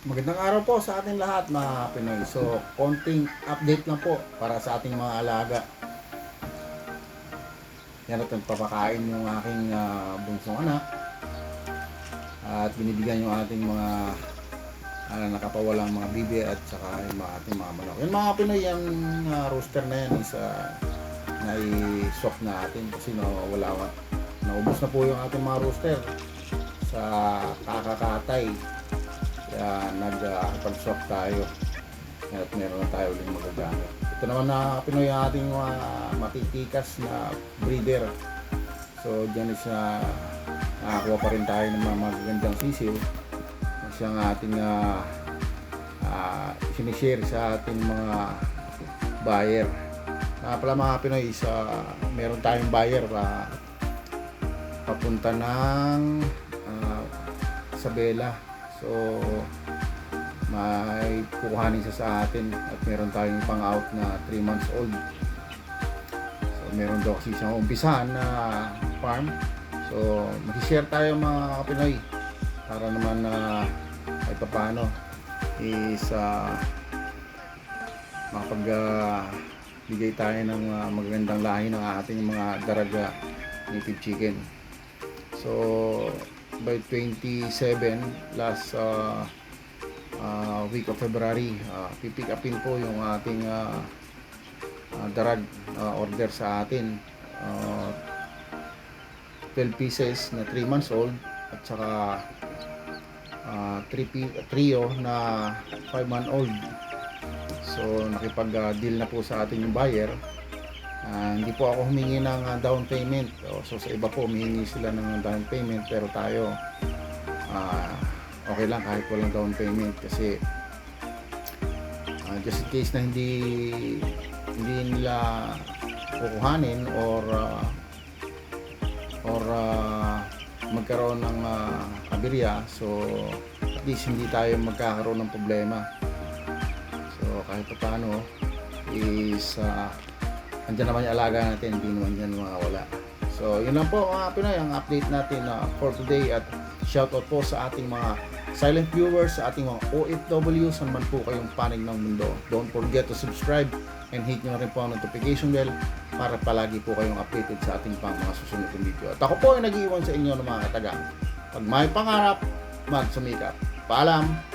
Magandang araw po sa ating lahat mga Pinoy. So, konting update lang po para sa ating mga alaga. Yan natin papakain yung aking bunsong anak. At binibigyan yung ating mga nakapawalang mga bibi at saka yung mga ating mga manok. Yung mga Pinoy, yung rooster na yan is nai-swap natin kasi naubos na po yung ating mga rooster sa kakakatay. Kaya nag-swap tayo at meron na tayo ulit magagamit. Ito naman na Pinoy ang ating mga matitikas na breeder. So dyan is nakakuha pa rin tayo ng mga magagandang sisil. Kasi ang ating sinishare sa ating mga buyer. Pala mga Pinoy is meron tayong buyer papunta ng Isabela. So, may kukuhanin siya sa atin at meron tayong pang-out na 3 months old. So, meron daw kasi siyang umpisahan na farm. So, mag-share tayo mga Pinoy para naman ay paano is makapagbigay tayo ng magagandang lahi ng ating mga daraga native chicken. So, by 27 last week of February, pipick upin po yung ating darag order sa atin, 12 pieces na 3 months old at saka 3 trio na 5 month old. So nakipag deal na po sa atin yung buyer. Hindi po ako humingi ng down payment. So sa iba po humingi sila ng down payment, pero tayo okay lang kahit walang down payment kasi just in case na hindi nila kukuhanin or magkaroon ng aberya, so at least hindi tayo magkakaroon ng problema. So kahit pa paano is andyan naman yung alaga natin, hindi naman yan mawawala. So yun lang po mga Pinoy ang update natin for today, at shoutout po sa ating mga silent viewers, sa ating mga OFW saan man po kayong panig ng mundo. Don't forget to subscribe and hit nyo rin po ang notification bell para palagi po kayong updated sa ating pang mga susunod na video. At ako po ay nag-iwan sa inyo ng mga katagang, pag may pangarap, magsumikap. Paalam!